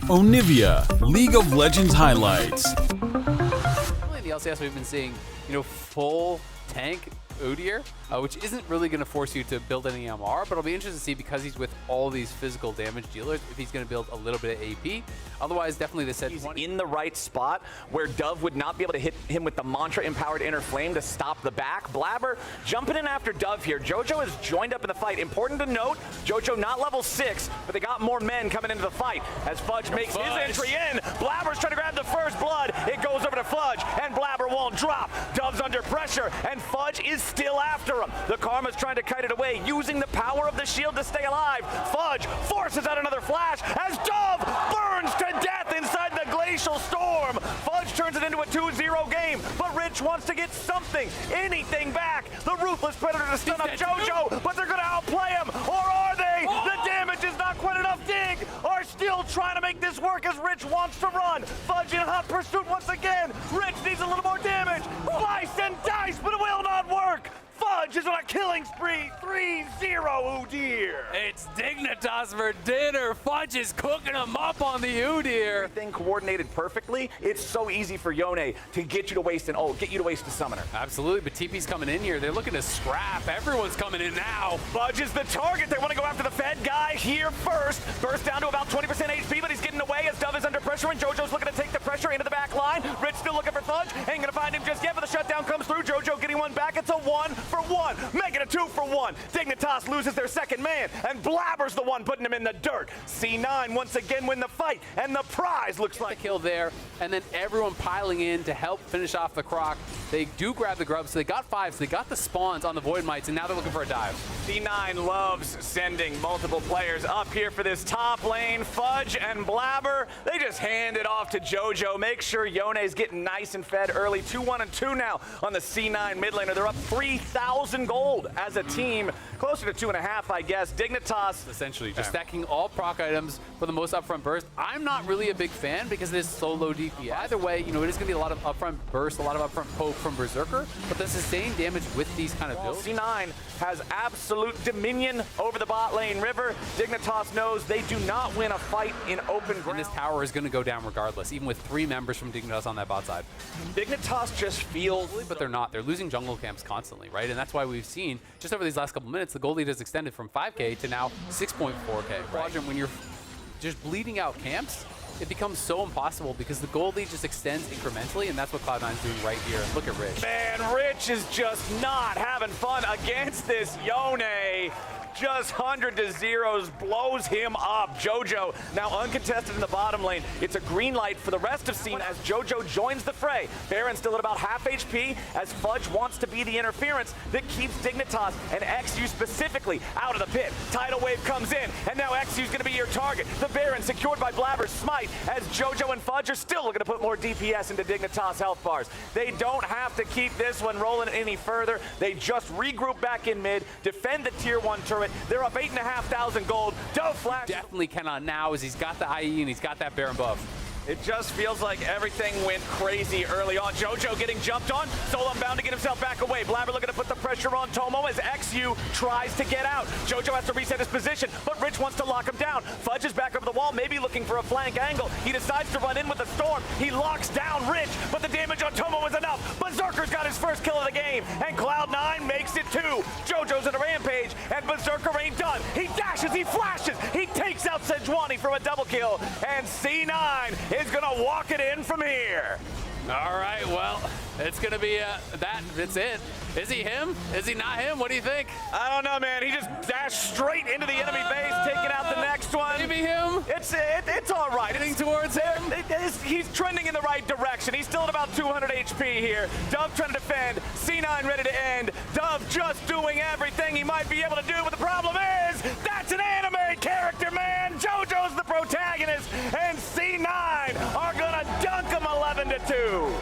Onivia, League of Legends highlights. In the LCS, we've been seeing, full tank Udyr, which isn't really going to force you to build any MR, but it'll be interesting to see, because he's with all these physical damage dealers, if he's going to build a little bit of AP. Otherwise, definitely the set. He's in the right spot where Dove would not be able to hit him with the Mantra-empowered Inner Flame to stop the back. Blabber jumping in after Dove here. Jojo has joined up in the fight. Important to note, Jojo not level 6, but they got more men coming into the fight as Fudge makes his entry in. Blabber's trying to grab the first blood. It goes over to Fudge, and Blabber won't drop. Dove's under pressure, and Fudge is still after him. The Karma's trying to kite it away, using the power of the shield to stay alive. Fudge forces out another flash as Dove burns to death inside the Glacial Storm. Fudge turns it into a 2-0 game, but Rich wants to get something, anything back. The Ruthless Predator to stun up Jojo, but they're going to outplay him, or are they? The damage is not quite enough. Dig are still trying to make this work as Rich wants to run. Fudge in hot pursuit once again. Rich needs a little more damage. Slice and dice, but it will not work. Fudge is on a killing spree. 3-0 Udyr. It's Dignitas for dinner. Fudge is cooking him up on the Udyr. Everything coordinated perfectly. It's so easy for Yone to get you to waste an ult, get you to waste a summoner. Absolutely, but TP's coming in here. They're looking to scrap. Everyone's coming in now. Fudge is the target. They want to go after the Fed guy here first. Burst down to about 20% HP, but he's getting away as Dove is under pressure, and Jojo's looking to take the pressure into the back line. Rich still looking for Fudge. Ain't gonna find him just yet, but the shutdown comes through. Jojo getting one back. It's a 1-for-1. Make it a 2-for-1. Dignitas loses their second man, and Blabber's the one putting him in the dirt. C9 once again win the fight, and the prize looks like a kill there, and then everyone piling in to help finish off the Croc. They do grab the grub, so they got 5, so they got the spawns on the Void Mites, and now they're looking for a dive. C9 loves sending multiple players up here for this top lane. Fudge and Blabber, they just hand it off to Jojo. Make sure Yone's getting nice and fed early. 2-1 and 2 now on the C9 mid laner. They're up 3,000 gold as a team. Closer to 2.5, I guess. Dignitas essentially just stacking all proc items for the most upfront burst. I'm not really a big fan because it is so low DPS. Either way, it is going to be a lot of upfront burst, a lot of upfront poke from Berserker, but the sustained damage with these kind of builds. C9 has absolute dominion over the bot lane river. Dignitas knows they do not win a fight in open ground. And this tower is going to go down regardless, even with 3 members from Dignitas on that bot side. Dignitas just feels... But they're not. They're losing jungle camps constantly, right? And that's why we've seen, just over these last couple minutes, the gold lead has extended from 5K to now 6.4K. Quadrant, when you're just bleeding out camps, it becomes so impossible because the gold lead just extends incrementally, and that's what Cloud9's doing right here. And look at Rich. Man, Rich is just not having fun against this Yone. Just 100 to 0s, blows him up. Jojo now uncontested in the bottom lane. It's a green light for the rest of scene as Jojo joins the fray. Baron still at about half HP as Fudge wants to be the interference that keeps Dignitas and XU specifically out of the pit. Tidal wave comes in, and now XU's gonna be your target. The Baron secured by Blabber's smite as Jojo and Fudge are still looking to put more DPS into Dignitas health bars. They don't have to keep this one rolling any further. They just regroup back in mid, defend the tier 1 turret. They're up 8,500 gold. Dove flash. Definitely cannot now as he's got the IE and he's got that Baron buff. It just feels like everything went crazy early on. Jojo getting jumped on. Solon bound to get himself back away. Blabber looking to put the pressure on Tomo as XU tries to get out. Jojo has to reset his position, but Rich wants to lock him down. Fudge is back over the wall, maybe looking for a flank angle. He decides to run in with a storm. He locks down Rich, but the damage on Tomo is enough. Berserker's got his first kill of the game, and Cloud9 makes it 2. Jojo's in a rampage, and Berserker ain't done. He dashes, he flashes, he takes out Sejuani for a double kill, and C9 is gonna walk it in from here. All right, well, it's gonna be that's it. Is he him? Is he not him? What do you think? I don't know, man. He just dashed straight into the enemy base, taking out the next one. Maybe him? It's all right. Heading towards him? He's trending in the right direction. He's still at about 200 HP here. Dove trying to defend. C9 ready to end. Dove just doing everything he might be able to do, but the problem is that's an anime character, man. JoJo's the protagonist, and C9 are gonna dunk him 11-2.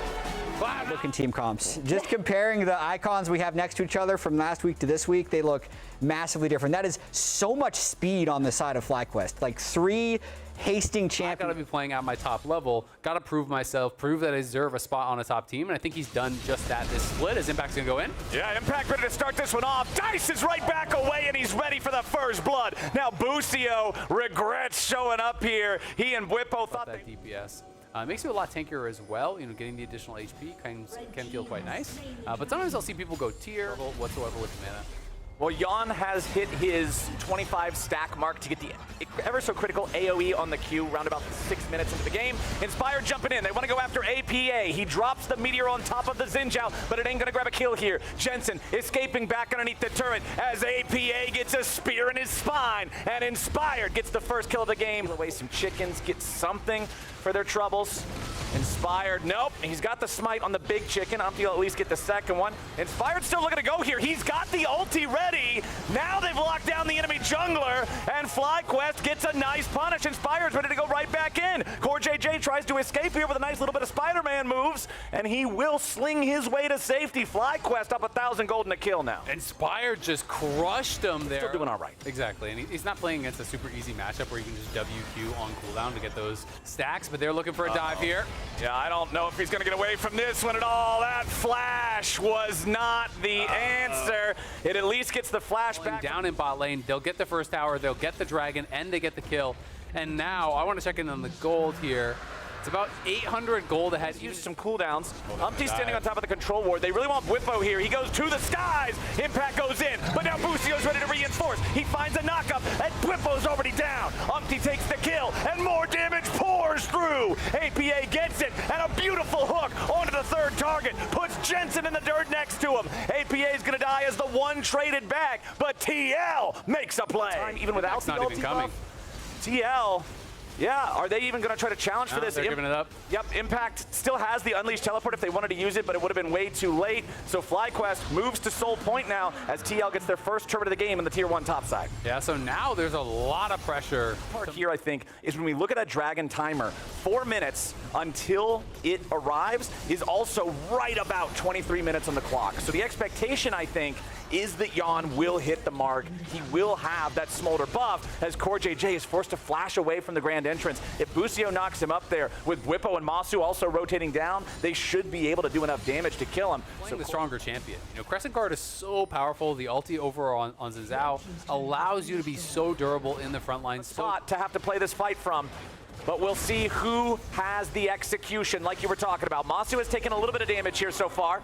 So can team comps. Just comparing the icons we have next to each other from last week to this week, they look massively different. That is so much speed on the side of FlyQuest. Like 3 hasting champions. I gotta be playing at my top level, gotta prove myself, prove that I deserve a spot on a top team, and I think he's done just that this split as Impact's gonna go in. Yeah, Impact ready to start this one off. Dice is right back away, and he's ready for the first blood. Now Busio regrets showing up here. He and Whippo thought that DPS. Makes you a lot tankier as well. You know, getting the additional HP can feel quite nice. But sometimes I'll see people go tier whatsoever with the mana. Well, Jan has hit his 25 stack mark to get the ever so critical AoE on the Q around about 6 minutes into the game. Inspired jumping in. They want to go after APA. He drops the meteor on top of the Xinjiao, but it ain't going to grab a kill here. Jensen escaping back underneath the turret as APA gets a spear in his spine, and Inspired gets the first kill of the game. Away some chickens, get something for their troubles. Inspired, nope. He's got the smite on the big chicken. Umpty will at least get the second one. Inspired still looking to go here. He's got the ulti ready. Now they've locked down the enemy jungler, and FlyQuest gets a nice punish. Inspired's ready to go right back in. Core JJ tries to escape here with a nice little bit of Spider-Man moves, and he will sling his way to safety. FlyQuest up 1,000 gold and a kill now. Inspired just crushed him there. Still doing all right. Exactly, and he's not playing against a super easy matchup where you can just WQ on cooldown to get those stacks, but they're looking for a dive here. Yeah, I don't know if he's going to get away from this one at all. That flash was not the answer. It at least gets the flash back. Down in bot lane, they'll get the first tower, they'll get the dragon, and they get the kill. And now, I want to check in on the gold here. It's about 800 gold ahead. Use some cooldowns. Umpty's standing on top of the control ward. They really want Whippo here. He goes to the skies. Impact goes in, but now Busio's ready to reinforce. He finds a knockup, and Whippo's already down. Umpty takes the kill, and more damage pours through. APA gets it, and a beautiful hook onto the third target. Puts Jensen in the dirt next to him. APA's gonna die as the one traded back, but TL makes a play. Even without the not even coming. TL. Yeah, are they even going to try to challenge for this? They're giving it up. Yep, Impact still has the Unleashed Teleport if they wanted to use it, but it would have been way too late. So FlyQuest moves to Soul Point now as TL gets their first turret of the game in the Tier 1 top side. Yeah, so now there's a lot of pressure. Part here, I think, is when we look at that Dragon timer, 4 minutes until it arrives is also right about 23 minutes on the clock. So the expectation, I think, is that Jan will hit the mark. He will have that Smolder buff as Core JJ is forced to flash away from the grand entrance. If Busio knocks him up there with Whippo and Masu also rotating down, they should be able to do enough damage to kill him. Playing the stronger champion. You know, Crescent Guard is so powerful. The ulti over on Zhao allows you to be so durable in the front line. Spot to have to play this fight from. But we'll see who has the execution like you were talking about. Masu has taken a little bit of damage here so far.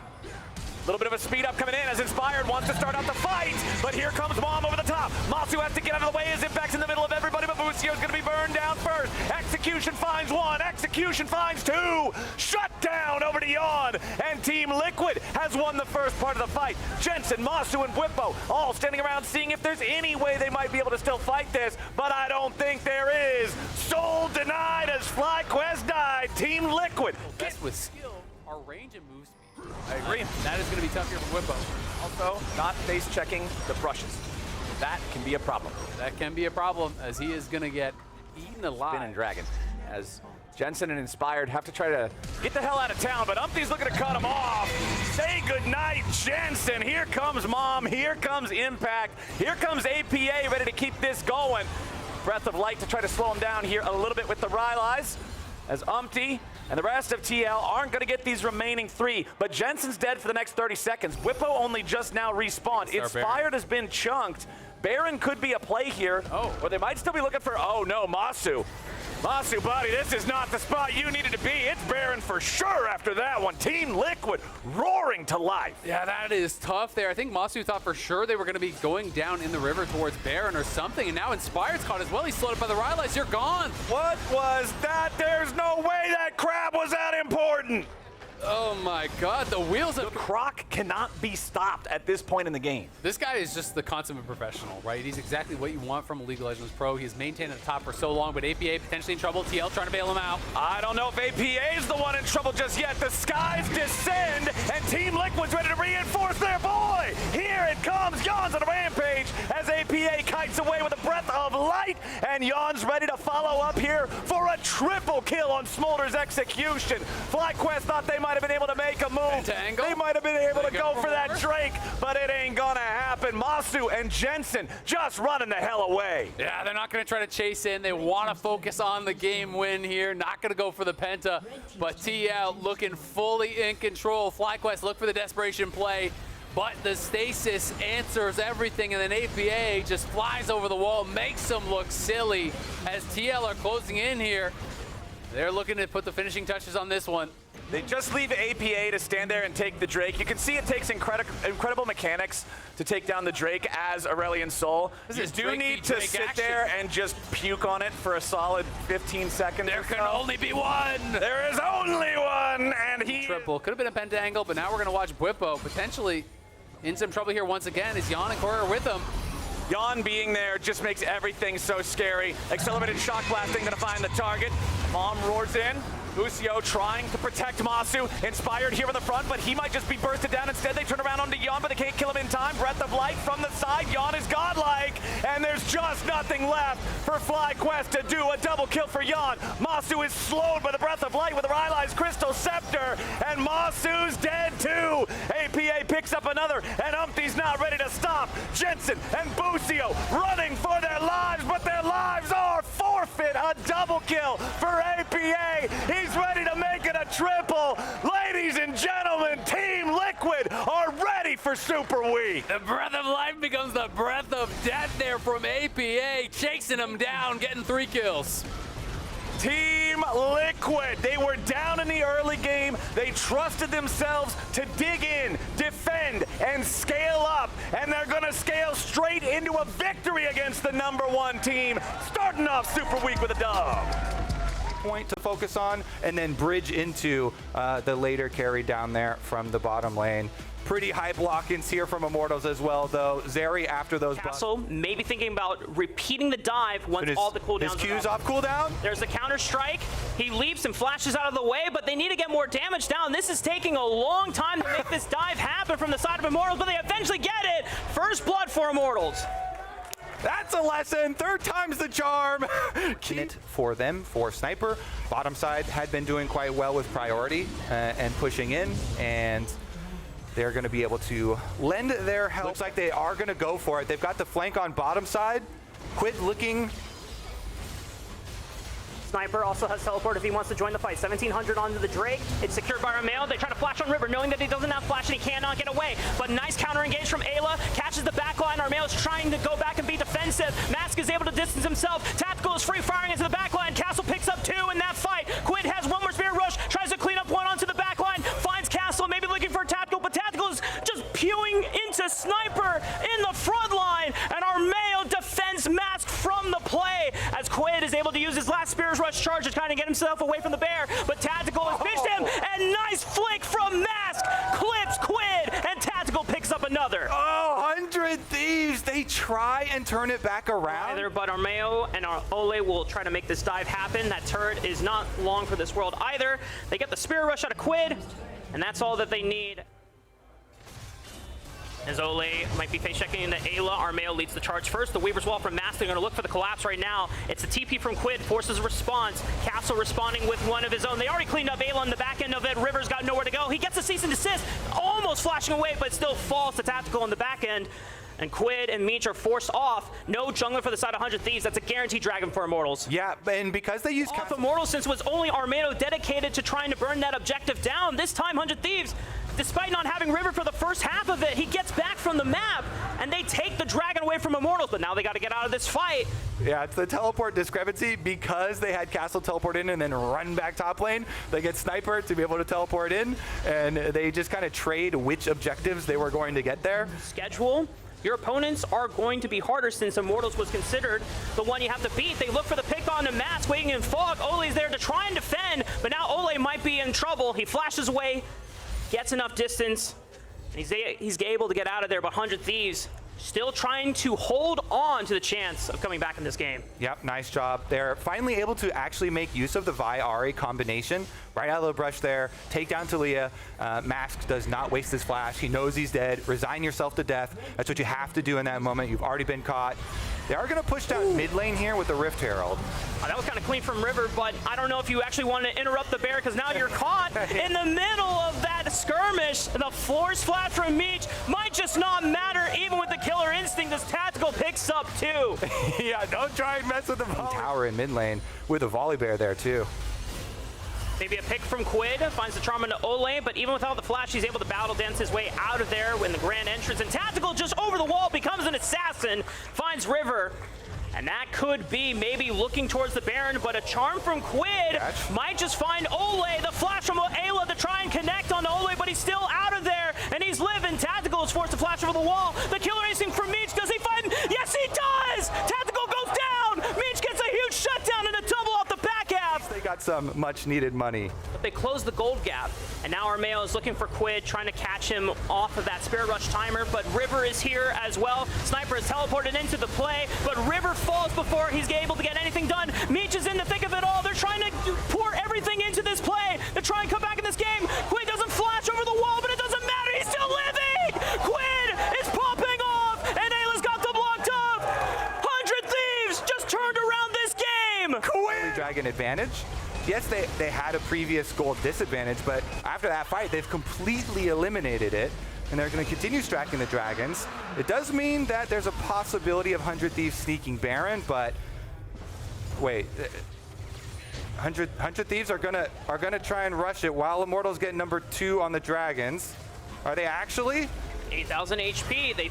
A little bit of a speed up coming in as Inspired wants to start out the fight, but here comes Mom over the top. Masu has to get out of the way as Impact's in the middle of everybody, but Busio's gonna be burned down first. Execution finds one, Execution finds two. Shut down over to Jan, and Team Liquid has won the first part of the fight. Jensen, Masu, and Whippo all standing around seeing if there's any way they might be able to still fight this, but I don't think there is. Soul denied as FlyQuest died. Team Liquid. Best with skill, our range and move speed. I agree. That is going to be tough here for Whippo. Also, not face checking the brushes. That can be a problem. That can be a problem as he is going to get eaten alive. Spin and Dragon as Jensen and Inspired have to try to get the hell out of town, but Umpty's looking to cut him off. Say goodnight, Jensen. Here comes Mom. Here comes Impact. Here comes APA ready to keep this going. Breath of Light to try to slow him down here a little bit with the rallies as Umpty and the rest of TL aren't going to get these remaining 3, but Jensen's dead for the next 30 seconds. Whippo only just now respawned. Inspired has been chunked. Baron could be a play here, or they might still be looking for, oh no, Masu. Masu, buddy, this is not the spot you needed to be. It's Baron for sure after that one. Team Liquid roaring to life. Yeah, that is tough there. I think Masu thought for sure they were going to be going down in the river towards Baron or something, and now Inspired's caught as well. He's slowed up by the rallies. You're gone. What was that? There's no way that crab was that important. Oh my God, the wheels of... The Croc cannot be stopped at this point in the game. This guy is just the consummate professional, right? He's exactly what you want from a League of Legends pro. He's maintained at the top for so long, but APA potentially in trouble. TL trying to bail him out. I don't know if APA is the one in trouble just yet. The skies descend, and Team Liquid's ready to reinforce their boy. Here it comes. Jan's on a rampage as APA kites away with a breath of light. right, and Jan's ready to follow up here for a triple kill on Smolder's execution. FlyQuest thought they might have been able to make a move. They might have been able to go for that Drake, but it ain't gonna happen. Masu and Jensen just running the hell away. Yeah, they're not going to try to chase in. They want to focus on the game win here. Not going to go for the Penta, but TL looking fully in control. FlyQuest look for the desperation play, but the stasis answers everything, and then APA just flies over the wall, makes them look silly as TL are closing in here. They're looking to put the finishing touches on this one. They just leave APA to stand there and take the Drake. You can see it takes incredible mechanics to take down the Drake as Aurelion Sol. You do need to sit there and just puke on it for a solid 15 seconds. There can only be one. There is only one, and he... Triple. Could have been a penta angle, but now we're going to watch Bwipo potentially in some trouble here once again as Jan and Corey are with him. Jan being there just makes everything so scary. Accelerated shock blasting gonna find the target. Mom roars in. Lucio trying to protect Masu. Inspired here in the front, but he might just be bursted down instead. They turn around onto Jan, but they can't kill him in time. Breath of Light from the side. Jan is godlike, and there's just nothing left for FlyQuest to do. A double kill for Jan. Masu is slowed by the Breath of Light with Rylai's Crystal Scepter, and Masu's dead too. APA picks up another, and Umpty's not ready to stop. Jensen and Bucio running for their lives, but their lives are forfeit. A double kill for APA. He's ready to make it a triple. Ladies and gentlemen, Team Liquid are ready for Super Week. The Breath of Life becomes the Breath of Death there from APA, chasing him down, getting 3 kills. Team Liquid, they were down in the early game. They trusted themselves to dig in, defend, and scale up. And they're gonna scale straight into a victory against the #1 team, starting off Super Week with a dub. Point to focus on, and then bridge into the later carry down there from the bottom lane. Pretty high block-ins here from Immortals as well, though. Zeri, after those... Castle maybe thinking about repeating the dive once all the cooldowns his Q's off cooldown. There's the counter strike. He leaps and flashes out of the way, but they need to get more damage down. This is taking a long time to make this dive happen from the side of Immortals, but they eventually get it. First blood for Immortals. That's a lesson. 3rd time's the charm. It for them, for Sniper. Bottom side had been doing quite well with priority and pushing in, and they're going to be able to lend their help. Looks like they are going to go for it. They've got the flank on bottom side. Quid looking... Sniper also has teleport if he wants to join the fight. 1700 onto the Drake. It's secured by Rameo. They try to flash on River, knowing that he doesn't have flash and he cannot get away. But nice counter engage from Ayla. Catches the back line. Armeo's trying to go back and be defensive. Mask is able to distance himself. Tactical is free firing into the back line. Castle picks up 2 in that fight. Quid has one more spear rush. Tries to clean up 1 onto the back line. Finds Castle, maybe looking for Tactical, but Tactical is just pewing into Sniper in the front line. And Armeo defends Mask from the play as Quid is able to use his last spear's rush charge to kind of get himself away from the bear, but Tactical has pitched him, and nice flick from Mask, clips Quid, and Tactical picks up another. Oh, 100 Thieves, they try and turn it back around. Either, but Armeo and Ole will try to make this dive happen. That turret is not long for this world either. They get the spear rush out of Quid, and that's all that they need. As Ole might be face checking into Ayla, Armeo leads the charge first. The Weaver's Wall from Mask, they're going to look for the collapse right now. It's the TP from Quid, forces a response. Castle responding with one of his own. They already cleaned up Ayla on the back end of it. River's got nowhere to go. He gets a cease and desist, almost flashing away, but still falls to Tactical on the back end. And Quid and Meech are forced off. No jungler for the side of 100 Thieves. That's a guaranteed dragon for Immortals. Yeah, and because they use... Off Immortals, since it was only Armeo dedicated to trying to burn that objective down. This time, 100 Thieves, despite not having River for the first half of it, he gets back from the map, and they take the dragon away from Immortals, but now they got to get out of this fight. Yeah, it's the teleport discrepancy. Because they had Castle teleport in and then run back top lane, they get Sniper to be able to teleport in, and they just kind of trade which objectives they were going to get there. Schedule. Your opponents are going to be harder since Immortals was considered the one you have to beat. They look for the pick on the Mask, waiting in fog. Ole's there to try and defend, but now Ole might be in trouble. He flashes away, gets enough distance, and he's able to get out of there, but 100 Thieves still trying to hold on to the chance of coming back in this game. Yep, nice job. They're finally able to actually make use of the Vi-Ahri combination. Right out of the brush there, take down Talia. Mask does not waste his flash. He knows he's dead. Resign yourself to death. That's what you have to do in that moment. You've already been caught. They are going to push down mid lane here with the Rift Herald. That was kind of clean from River, but I don't know if you actually want to interrupt the bear because now you're caught in the middle of that skirmish. The force flash from Meech might just not matter even with the killer instinct as Tactical picks up too. Yeah, don't try and mess with the tower in mid lane with a volley bear there too. Maybe a pick from Quid, finds the charm into Ole, but even without the flash, he's able to battle dance his way out of there when the grand entrance. And Tactical just over the wall becomes an assassin, finds River. And that could be maybe looking towards the Baron, but a charm from Quid might just find Ole. The flash from Ayla to try and connect on Ole, but he's still out of there, and he's living. Tactical is forced to flash over the wall. The killer instinct from Meech, does he find him? Yes, he does! Tactical goes down! Meech gets a huge shutdown and a tumble off the back half. They got some much needed money. But they closed the gold gap, and now Armeo is looking for Quid, trying to catch him off of that Spirit Rush timer, but River is here as well. Sniper is teleported into the play, but River falls before he's able to get anything done. Meech is in the thick of it all. They're trying to pour everything into this play to try and come back in this game. Quid doesn't flash over the wall, but it doesn't matter. He's still living! Quid is popping off, and Ayla's got them locked up. 100 Thieves just turned around this game. Quid! Dragon advantage. Yes, they had a previous gold disadvantage, but after that fight, they've completely eliminated it. And they're going to continue stacking the dragons. It does mean that there's a possibility of 100 Thieves sneaking Baron, but wait, 100 Thieves are gonna try and rush it while Immortals get number 2 on the dragons. Are they actually? 8,000 HP. They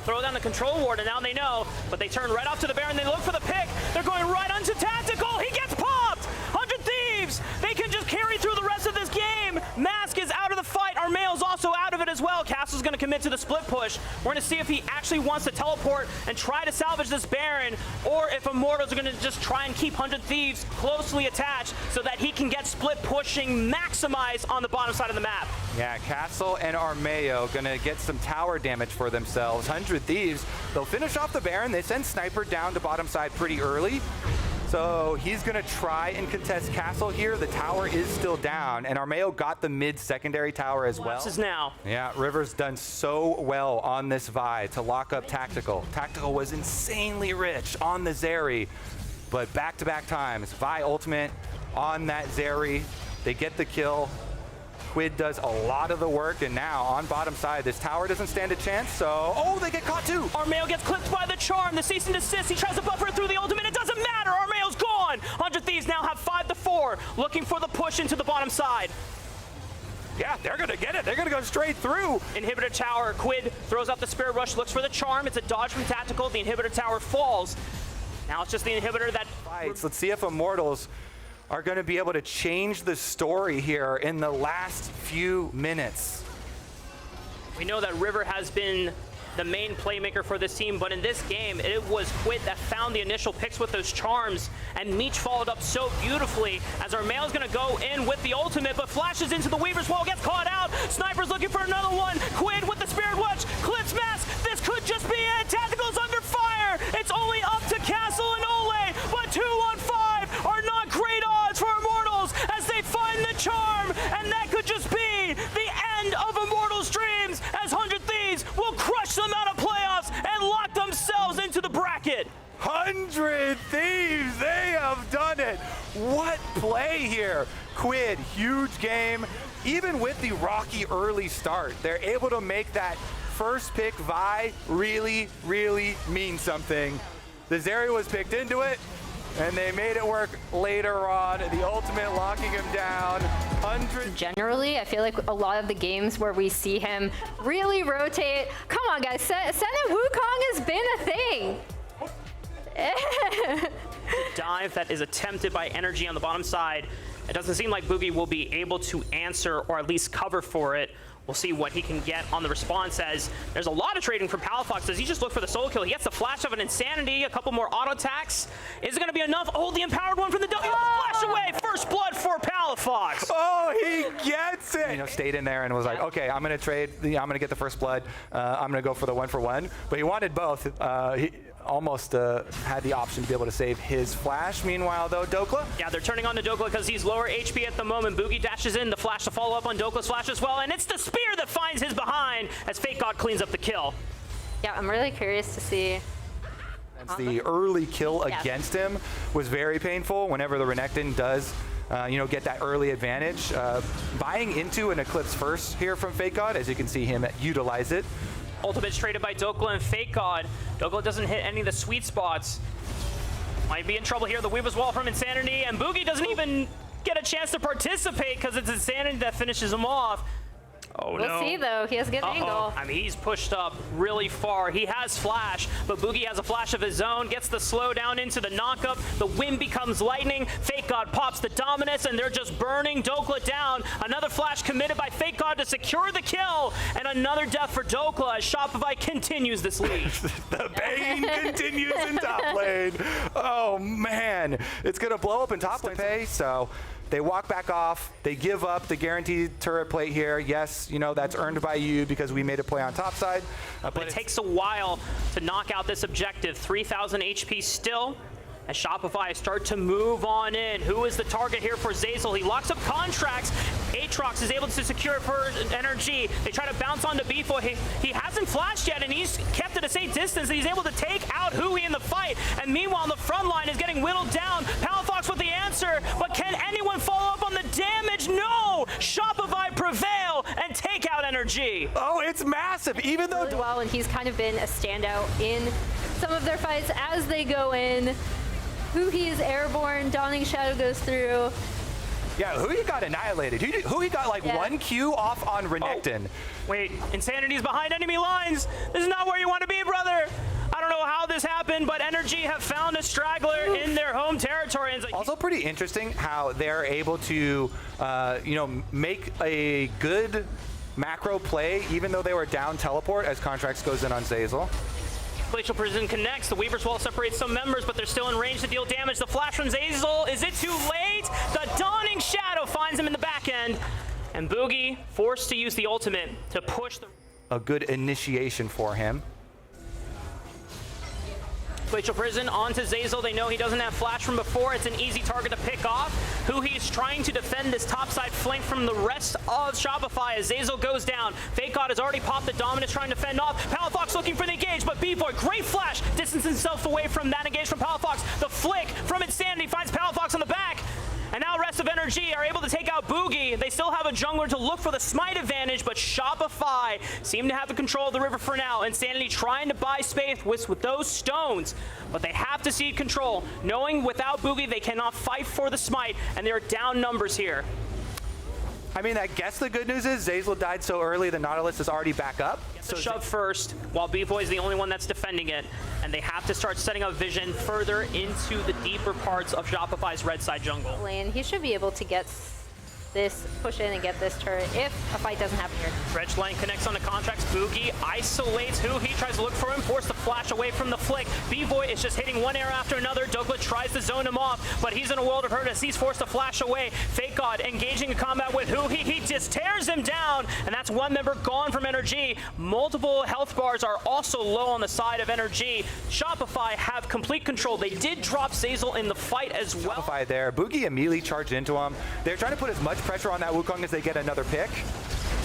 throw down the control ward, and now they know. But they turn right off to the Baron. They look for the pick. They're going right onto Tactical. He gets popped. 100 Thieves. They can just carry through the rest of this game. Mask is out of the fight. Armeo's also out of it as well. Castle's going to commit to the split push. We're going to see if he actually wants to teleport and try to salvage this Baron, or if Immortals are going to just try and keep 100 Thieves closely attached so that he can get split pushing maximized on the bottom side of the map. Yeah, Castle and Armeo going to get some tower damage for themselves. 100 Thieves, they'll finish off the Baron. They send Sniper down to bottom side pretty early. So he's going to try and contest Castle here. The tower is still down, and Armeo got the mid-secondary tower as well. Collapses now. Yeah, River's done so well on this Vi to lock up Tactical. Tactical was insanely rich on the Zeri, but back-to-back times, Vi ultimate on that Zeri. They get the kill. Quid does a lot of the work, and now on bottom side, this tower doesn't stand a chance, so... Oh, they get caught too! Armeo gets clipped by the charm, the cease and desist. He tries to buffer it through the ultimate. It doesn't matter. Armeo's gone. 100 Thieves now have 5-4, looking for the push into the bottom side. Yeah, they're going to get it. They're going to go straight through. Inhibitor tower. Quid throws out the Spirit Rush, looks for the charm. It's a dodge from Tactical. The inhibitor tower falls. Now it's just the inhibitor that... Fights. Let's see if Immortals are going to be able to change the story here in the last few minutes. We know that River has been the main playmaker for this team, but in this game, it was Quid that found the initial picks with those charms, and Meech followed up so beautifully as Armeo's gonna go in with the ultimate, but flashes into the Weaver's wall, gets caught out. Sniper's looking for another one. Quid with the Spirit Watch, clips Mask. This could just be it. Tactical's under fire. It's only up to Castle and Ole, but 2 on 5 are not great odds for Immortals as they find the charm, and that could just be the end of Immortals' dreams as 100 Thieves will crush them out of playoffs and lock themselves into the bracket. 100 Thieves, they have done it. What play here. Quid, huge game. Even with the rocky early start, they're able to make that first pick Vi really, really mean something. The Zeri was picked into it, and they made it work later on. The ultimate locking him down. 100. Generally, I feel like a lot of the games where we see him really rotate. Come on, guys. Senna Wukong has been a thing. Dive that is attempted by Energy on the bottom side. It doesn't seem like Boogie will be able to answer or at least cover for it. We'll see what he can get on the response as there's a lot of trading from Palafox. Does he just look for the solo kill? He gets the flash of an Insanity, a couple more auto attacks. Is it going to be enough? Oh, the empowered one from the W. Flash away. First blood for Palafox. Fox. Oh, he gets it! You know, stayed in there and was like, okay, I'm gonna trade. I'm gonna get the first blood. I'm gonna go for the 1-for-1. But he wanted both. He almost had the option to be able to save his flash. Meanwhile, though, Dokla. Yeah, they're turning on to Dokla because he's lower HP at the moment. Boogie dashes in, the flash to follow up on Dokla's flash as well, and it's the spear that finds his behind as Fake God cleans up the kill. Yeah, I'm really curious to see. The early kill against him was very painful. Whenever the Renekton does, get that early advantage, buying into an Eclipse first here from Fake God, as you can see him utilize it. Ultimate's traded by Dokla and Fake God. Dokla doesn't hit any of the sweet spots. Might be in trouble here. The Weaver's Wall from Insanity, and Boogie doesn't even get a chance to participate because it's Insanity that finishes him off. Oh, We'll see, though. He has a good angle. I mean, he's pushed up really far. He has flash, but Boogie has a flash of his own, gets the slow down into the knockup. The wind becomes lightning. Fake God pops the dominus, and they're just burning Dokla down. Another flash committed by Fake God to secure the kill, and another death for Dokla as Shopify continues this lead. The pain continues in top lane. Oh, man. It's going to blow up in top lane. So they walk back off. They give up the guaranteed turret plate here. Yes, that's earned by you because we made a play on top side. But it takes a while to knock out this objective. 3,000 HP still. As Shopify start to move on in. Who is the target here for Zeyzal? He locks up contracts. Aatrox is able to secure it for energy. They try to bounce onto Beefo. He hasn't flashed yet, and he's kept at a safe distance. And he's able to take out Hui in the fight. And meanwhile, the front line is getting whittled down. Palafox with the answer, but can anyone follow up on the damage? No! Shopify prevail and take out energy. Oh, it's massive. Even though Really well, and he's kind of been a standout in some of their fights as they go in. Hui is airborne, Dawning Shadow goes through. Yeah, Hui got annihilated. Hui got like 1 Q off on Renekton. Wait, Insanity's behind enemy lines. This is not where you want to be, brother. I don't know how this happened, but Energy have found a straggler in their home territory. And also pretty interesting how they're able to, make a good macro play, even though they were down teleport as Contracts goes in on Zeyzal. Glacial Prison connects. The Weaver's Wall separates some members, but they're still in range to deal damage. The flash from Zeyzal. Is it too late? The Dawning Shadow finds him in the back end. And Boogie forced to use the ultimate to push the... A good initiation for him. Glacial Prison onto Zeyzal. They know he doesn't have flash from before. It's an easy target to pick off. He's trying to defend this topside flank from the rest of Shopify as Zeyzal goes down. Fake God has already popped the dominance trying to fend off. Palafox looking for the engage, but B-Boy, great flash, distances himself away from that engage from Palafox. The flick from Insanity finds Palafox on the back. And now rest of Energy are able to take out Boogie. They still have a jungler to look for the smite advantage, but Shopify seem to have the control of the river for now. Insanity trying to buy space with those stones, but they have to cede control, knowing without Boogie they cannot fight for the smite, and they're down numbers here. I mean, I guess the good news is Zeyzal died so early, the Nautilus is already back up. So shove first, while B-Boy is the only one that's defending it, and they have to start setting up vision further into the deeper parts of Shopify's red side jungle. Lane, he should be able to get this, push in and get this turret if a fight doesn't happen here. Dredge line connects onto Contracts. Boogie isolates He tries to look for him, force the flash away from the flick. B-Boy is just hitting one arrow after another. Dokla tries to zone him off, but he's in a world of hurt as he's forced to flash away. Fake God engaging in combat with He just tears him down, and that's one member gone from Energy. Multiple health bars are also low on the side of Energy. Shopify have complete control. They did drop Zeyzal in the fight as well. Shopify there. Boogie immediately charged into him. They're trying to put as much pressure on that Wukong as they get another pick.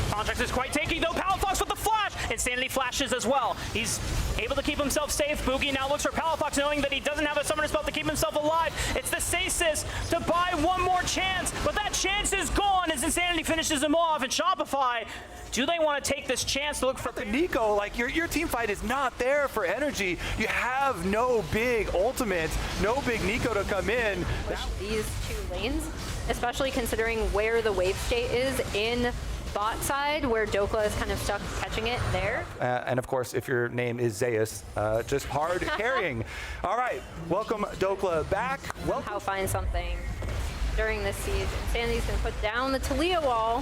Contracts is quite taking though. Palafox with the flash. Insanity flashes as well. He's able to keep himself safe. Boogie now looks for Palafox, knowing that he doesn't have a summoner spell to keep himself alive. It's the Stasis to buy one more chance, but that chance is gone as Insanity finishes him off. And Shopify, do they want to take this chance to look for the Nico? Like your team fight is not there for Energy. You have no big ultimate, no big Nico to come in. These two lanes, especially considering where the wave state is in bot side, where Dokla is kind of stuck catching it there. And of course, if your name is Zeus, just hard carrying. All right, welcome Dokla back. How find something during this siege. Insanity's gonna put down the Talia wall,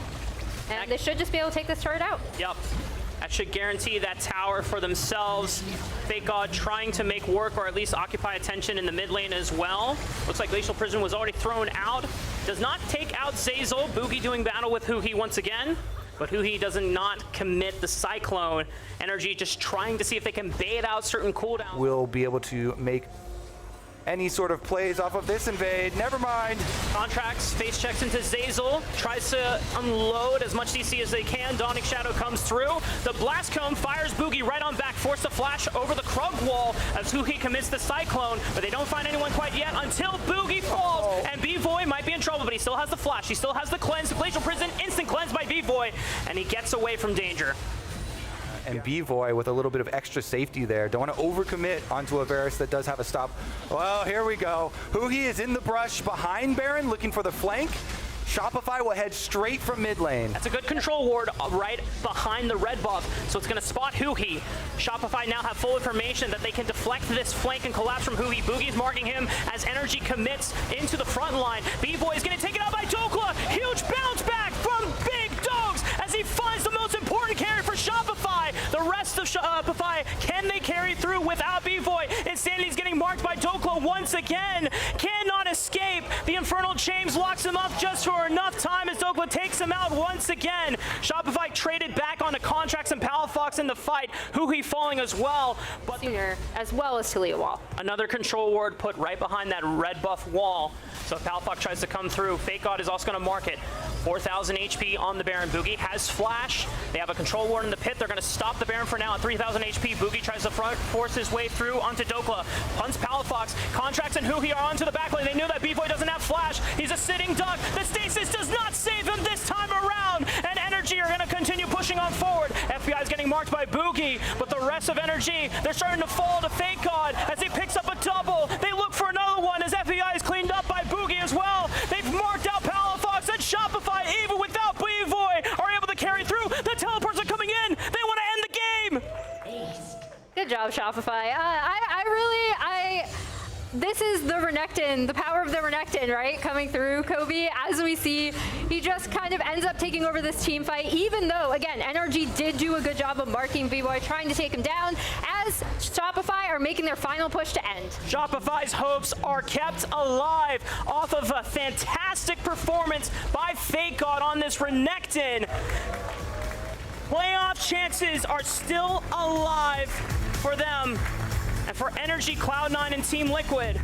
and they should just be able to take this turret out. Yep. That should guarantee that tower for themselves. Fake God trying to make work or at least occupy attention in the mid lane as well. Looks like Glacial Prison was already thrown out. Does not take out Zeyzal. Boogie doing battle with Huhi once again. But Huhi does not commit the Cyclone. Energy just trying to see if they can bait out certain cooldowns. Will be able to make any sort of plays off of this invade. Never mind. Contracts, face checks into Zeyzal, tries to unload as much CC as they can. Dawning Shadow comes through. The Blast Cone fires Boogie right on back, forced to flash over the Krug wall as Huhi commits the Cyclone, but they don't find anyone quite yet until Boogie falls, and B-Voy might be in trouble, but he still has the flash, he still has the cleanse. Glacial Prison, instant cleanse by B-Voy, and he gets away from danger. And B-Voy with a little bit of extra safety there. Don't want to overcommit onto a Varus that does have a stop. Well, here we go. Huhi is in the brush behind Baron, looking for the flank. Shopify will head straight from mid lane. That's a good control ward right behind the red buff, so it's going to spot Huhi. Shopify now have full information that they can deflect this flank and collapse from Huhi. Boogie's marking him as Energy commits into the front line. B-Boy is going to take it out by Dokla. Huge bounce back from Big Dogs as he finds the most important carry for Shopify. The rest of Shopify, can they carry through without B-Boy? Insanity's getting marked by Dokla once again. Cannot escape. The Infernal Chains locks him up just for enough time as Dokla takes him out once again. Shopify traded back onto Contracts and Palafox in the fight. Huhi falling as well. But Sooner, as well as Talia Wall. another control ward put right behind that red buff wall. So if Palafox tries to come through, Fake God is also going to mark it. 4,000 HP on the Baron. Boogie has flash. They have a control ward in the pit. They're going to stop the Baron for now at 3,000 HP. Boogie tries to force his way through onto Dokla. Punts Palafox. Contracts and Huhi are onto the back lane. They knew that B-Boy doesn't have flash. He's a sitting duck. The stasis does not save him this time around. And Energy are going to continue pushing on forward. FBI is getting marked by Boogie, but the rest of Energy, they're starting to fall to Fake God as he picks up a double. They look for another one as FBI is cleaned up by Boogie as well. They've marked out Palafox and Shopify, even without B-Voy, are able to carry through. The teleports are coming in. They want to end the game. Good job, Shopify. This is the Renekton, the power of the Renekton, right? Coming through Kobe. As we see, he just kind of ends up taking over this team fight, even though, again, NRG did do a good job of marking B-Boy, trying to take him down, as Shopify are making their final push to end. Shopify's hopes are kept alive off of a fantastic performance by Fake God on this Renekton. Playoff chances are still alive for them. And for Energy, Cloud9, and Team Liquid,